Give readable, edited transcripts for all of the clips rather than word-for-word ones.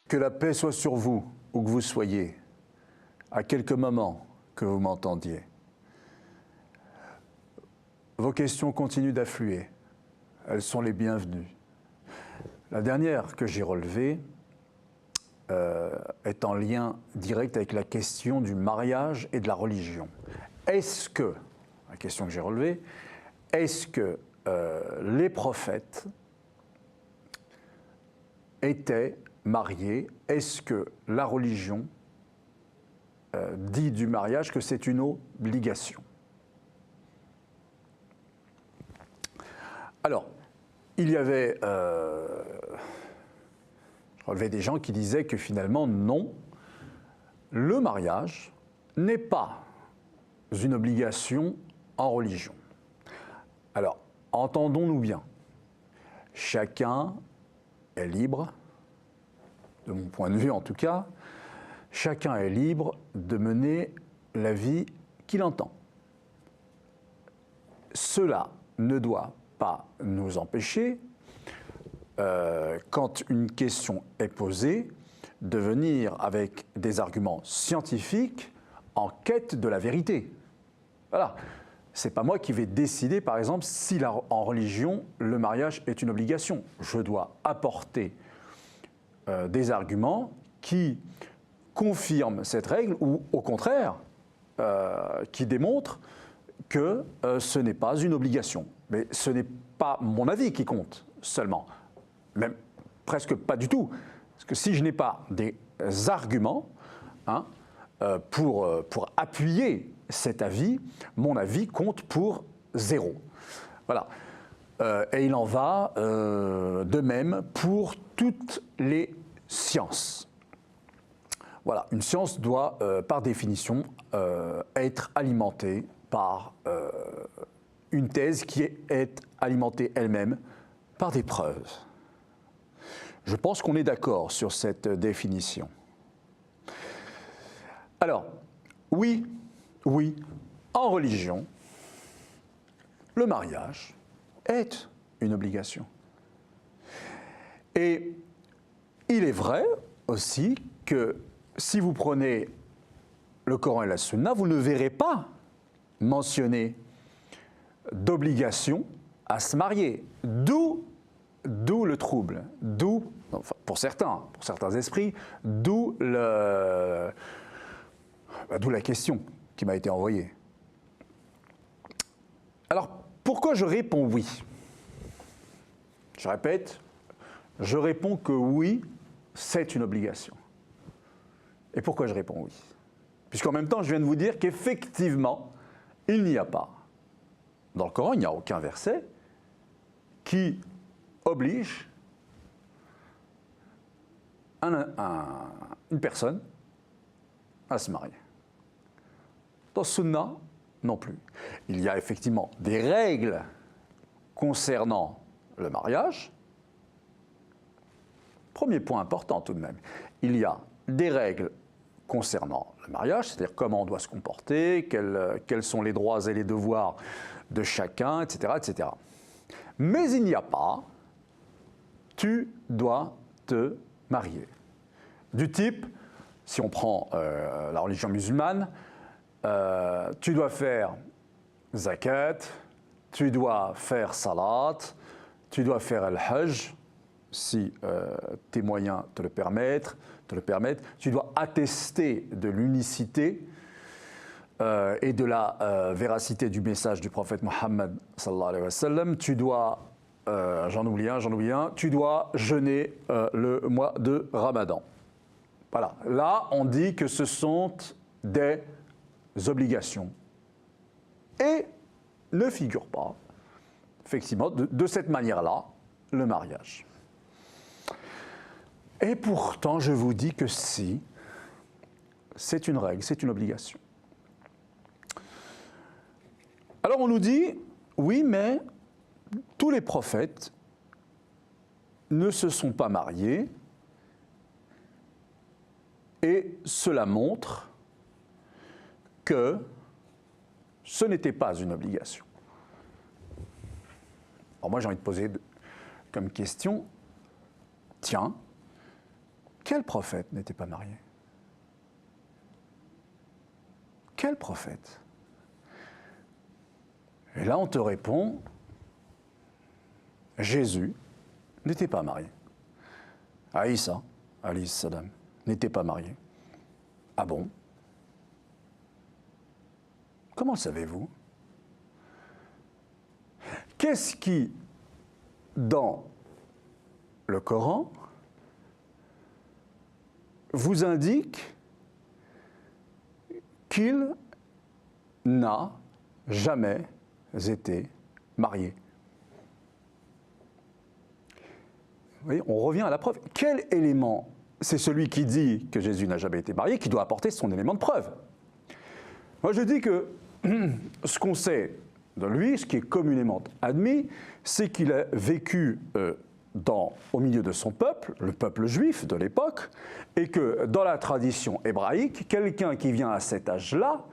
Que la paix soit sur vous, où que vous soyez, à quelques moments que vous m'entendiez. Vos questions continuent d'affluer. Elles sont les bienvenues. La dernière que j'ai relevée est en lien direct avec la question du mariage et de la religion. Est-ce que, la question que j'ai relevée, est-ce que les prophètes étaient mariés? Est-ce que la religion dit du mariage que c'est une obligation? Alors, il y avait, je relevais des gens qui disaient que finalement, non, le mariage n'est pas une obligation en religion. Alors, entendons-nous bien, chacun est libre, de mon point de vue en tout cas, chacun est libre de mener la vie qu'il entend. Cela ne doit pas nous empêcher, quand une question est posée, de venir avec des arguments scientifiques en quête de la vérité. Voilà. C'est pas moi qui vais décider, par exemple, si en religion, le mariage est une obligation. Je dois apporter des arguments qui confirment cette règle ou, au contraire, qui démontrent que ce n'est pas une obligation. Mais ce n'est pas mon avis qui compte seulement, même presque pas du tout. Parce que si je n'ai pas des arguments pour appuyer cet avis, mon avis compte pour zéro. Voilà. Et il en va de même pour toutes les sciences. Voilà, une science doit, par définition, être alimentée par une thèse qui est alimentée elle-même par des preuves. Je pense qu'on est d'accord sur cette définition. Alors, oui, en religion, le mariage est une obligation. Et il est vrai aussi que si vous prenez le Coran et la Sunna, vous ne verrez pas mentionner d'obligation à se marier. D'où le trouble, enfin, pour certains esprits, d'où la question qui m'a été envoyée. Alors, pourquoi je réponds oui? Je répète, je réponds que oui, c'est une obligation. Et pourquoi je réponds oui? Puisqu'en même temps, je viens de vous dire qu'effectivement, il n'y a pas, dans le Coran, il n'y a aucun verset qui oblige une personne à se marier. Dans Sunna, non plus. Il y a effectivement des règles concernant le mariage. Premier point important tout de même, il y a des règles concernant le mariage, c'est-à-dire comment on doit se comporter, quels sont les droits et les devoirs de chacun, etc., etc. Mais il n'y a pas « tu dois te marier ». Du type, si on prend la religion musulmane, tu dois faire zakat, tu dois faire salat, tu dois faire al-hajj, si tes moyens te le permettent, tu dois attester de l'unicité et de la véracité du message du prophète Mohammed sallallahu alayhi wa sallam, tu dois, j'en oublie un, tu dois jeûner le mois de Ramadan. Voilà, là on dit que ce sont des obligations et ne figure pas, effectivement, de cette manière-là, le mariage. Et pourtant, je vous dis que si, c'est une règle, c'est une obligation. Alors on nous dit, oui, mais tous les prophètes ne se sont pas mariés et cela montre que ce n'était pas une obligation. Alors moi j'ai envie de poser comme question, tiens, quel prophète n'était pas marié? Quel prophète? Et là on te répond, Jésus n'était pas marié. Aïssa, alayhi salam, n'était pas marié. Ah bon? Comment le savez-vous? Qu'est-ce qui, dans le Coran, vous indique qu'il n'a jamais été marié? Vous voyez, on revient à la preuve. Quel élément, c'est celui qui dit que Jésus n'a jamais été marié, qui doit apporter son élément de preuve? Moi je dis que ce qu'on sait de lui, ce qui est communément admis, c'est qu'il a vécu au milieu de son peuple, le peuple juif de l'époque, et que dans la tradition hébraïque, quelqu'un qui vient à cet âge-là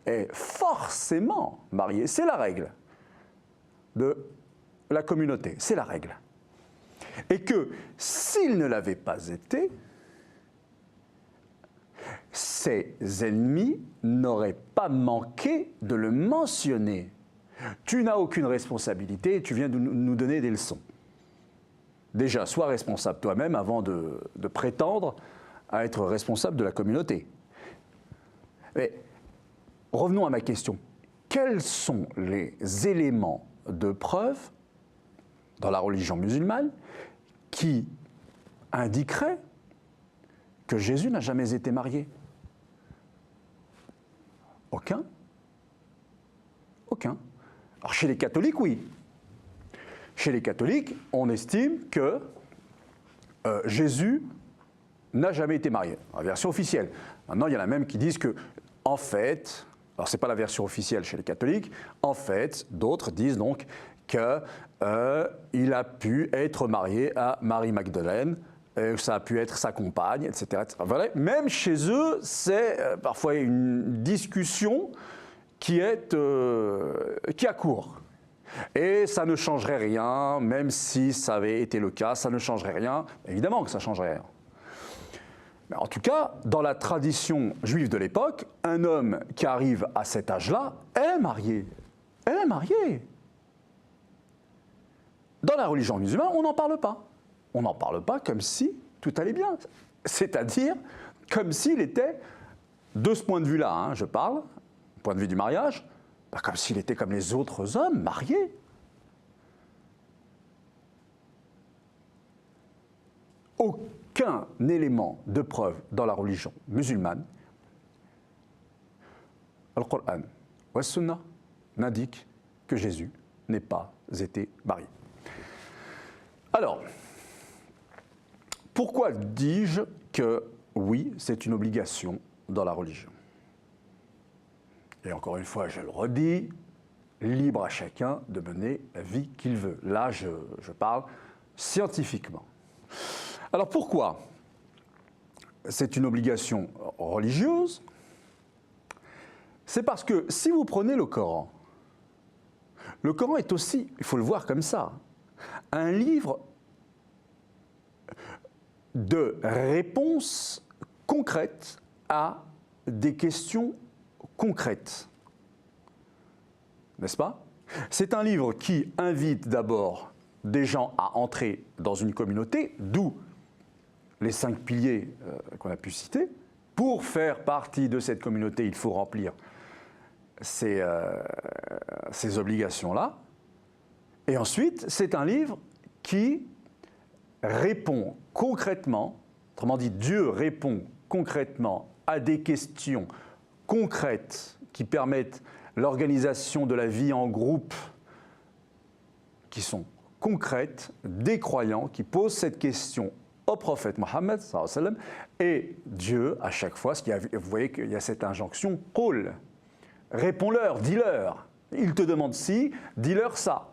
est forcément marié. C'est la règle de la communauté, c'est la règle. Et que s'il ne l'avait pas été, ses ennemis n'auraient pas manqué de le mentionner. Tu n'as aucune responsabilité et tu viens de nous donner des leçons. Déjà, sois responsable toi-même avant de prétendre à être responsable de la communauté. Mais revenons à ma question. Quels sont les éléments de preuve dans la religion musulmane qui indiqueraient que Jésus n'a jamais été marié? Aucun. Aucun. Alors chez les catholiques, oui. Chez les catholiques, on estime que Jésus n'a jamais été marié. La version officielle. Maintenant, il y en a même qui disent que, en fait, alors ce n'est pas la version officielle chez les catholiques, en fait, d'autres disent donc qu'il a pu être marié à Marie-Magdeleine, ça a pu être sa compagne, etc. Voilà. Même chez eux, c'est parfois une discussion qui a cours. Et ça ne changerait rien, même si ça avait été le cas, ça ne changerait rien. Évidemment que ça ne changerait rien. Mais en tout cas, dans la tradition juive de l'époque, un homme qui arrive à cet âge-là est marié. Elle est mariée. Dans la religion musulmane, on n'en parle pas. On n'en parle pas comme si tout allait bien. C'est-à-dire comme s'il était, de ce point de vue-là, hein, je parle, du point de vue du mariage, comme s'il était comme les autres hommes, mariés. Aucun élément de preuve dans la religion musulmane, le Coran ou la Sunna, n'indique que Jésus n'ait pas été marié. Alors, pourquoi dis-je que oui, c'est une obligation dans la religion? Et encore une fois, je le redis, libre à chacun de mener la vie qu'il veut. Là, je parle scientifiquement. Alors pourquoi c'est une obligation religieuse? C'est parce que si vous prenez le Coran est aussi, il faut le voir comme ça, un livre de réponses concrètes à des questions concrètes. N'est-ce pas? C'est un livre qui invite d'abord des gens à entrer dans une communauté, d'où les 5 piliers qu'on a pu citer. Pour faire partie de cette communauté, il faut remplir ces obligations-là. Et ensuite, c'est un livre qui répond concrètement, autrement dit, Dieu répond concrètement à des questions concrètes qui permettent l'organisation de la vie en groupe, qui sont concrètes, des croyants qui posent cette question au prophète Mohammed, et Dieu, à chaque fois, vous voyez qu'il y a cette injonction, qul, réponds-leur, dis-leur. Il te demande ci, dis-leur ça.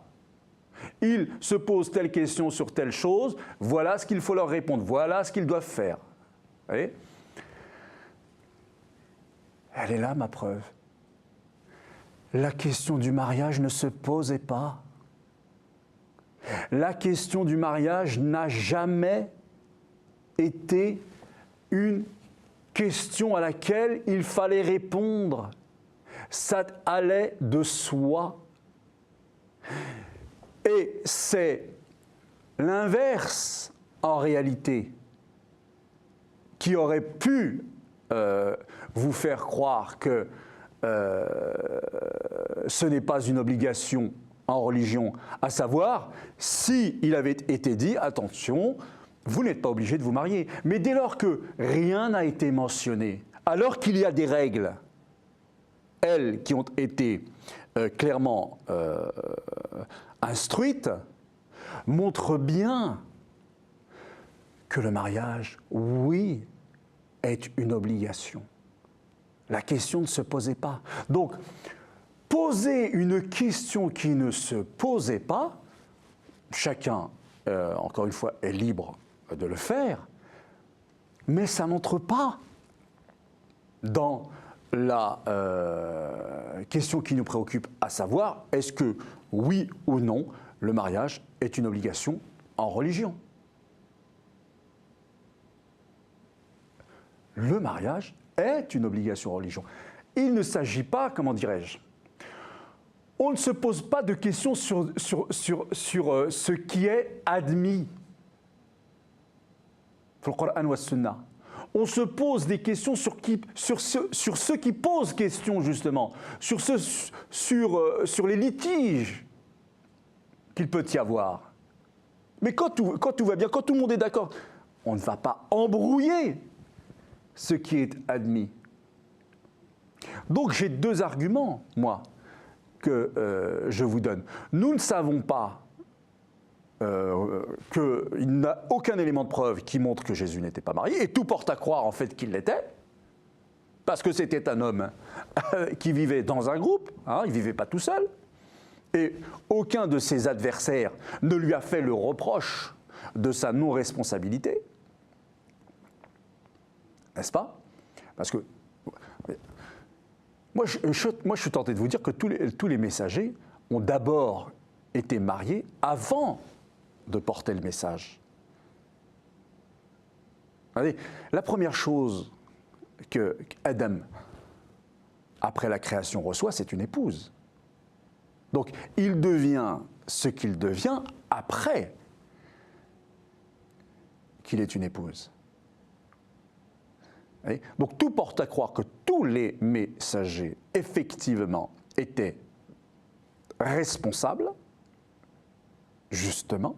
Il se pose telle question sur telle chose, voilà ce qu'il faut leur répondre, voilà ce qu'ils doivent faire. Vous voyez? Elle est là, ma preuve. La question du mariage ne se posait pas. La question du mariage n'a jamais été une question à laquelle il fallait répondre. Ça allait de soi. Et c'est l'inverse, en réalité, qui aurait pu vous faire croire que ce n'est pas une obligation en religion, à savoir, si il avait été dit, attention, vous n'êtes pas obligé de vous marier. Mais dès lors que rien n'a été mentionné, alors qu'il y a des règles, elles qui ont été clairement instruites, montrent bien que le mariage, oui, est une obligation. La question ne se posait pas. Donc, poser une question qui ne se posait pas, chacun, encore une fois, est libre de le faire, mais ça n'entre pas dans la question qui nous préoccupe, à savoir, est-ce que, oui ou non, le mariage est une obligation en religion? Le mariage est une obligation en religion. Il ne s'agit pas, comment dirais-je, on ne se pose pas de questions sur ce qui est admis. Dans le Coran wa Sunna. On se pose des questions sur ce qui pose question, justement, sur les litiges qu'il peut y avoir. Mais quand tout va bien, quand tout le monde est d'accord, on ne va pas embrouiller ce qui est admis. Donc j'ai deux arguments, moi, que je vous donne. Nous ne savons pas qu'il n'y a aucun élément de preuve qui montre que Jésus n'était pas marié, et tout porte à croire en fait qu'il l'était, parce que c'était un homme qui vivait dans un groupe, hein, il ne vivait pas tout seul, et aucun de ses adversaires ne lui a fait le reproche de sa non-responsabilité, n'est-ce pas? Parce que moi je suis tenté de vous dire que tous les messagers ont d'abord été mariés avant de porter le message. Regardez, la première chose que Adam, après la création, reçoit, c'est une épouse. Donc, il devient ce qu'il devient après qu'il ait une épouse. Donc, tout porte à croire que tous les messagers, effectivement, étaient responsables, justement.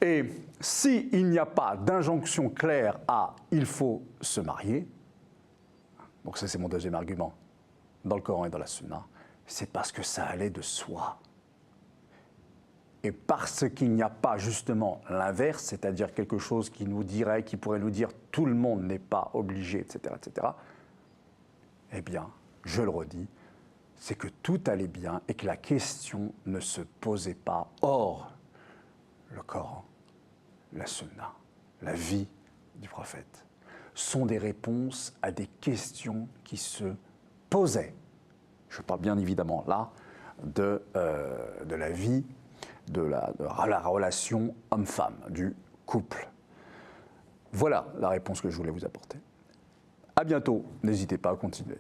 Et s'il n'y a pas d'injonction claire à « il faut se marier », donc ça c'est mon deuxième argument, dans le Coran et dans la Sunna, c'est parce que ça allait de soi. Et parce qu'il n'y a pas justement l'inverse, c'est-à-dire quelque chose qui pourrait nous dire « tout le monde n'est pas obligé », etc., eh bien, je le redis, c'est que tout allait bien et que la question ne se posait pas. Or, le Coran, la Sunna, la vie du prophète sont des réponses à des questions qui se posaient. Je parle bien évidemment là de la vie, de la relation homme-femme, du couple. Voilà la réponse que je voulais vous apporter. À bientôt, n'hésitez pas à continuer.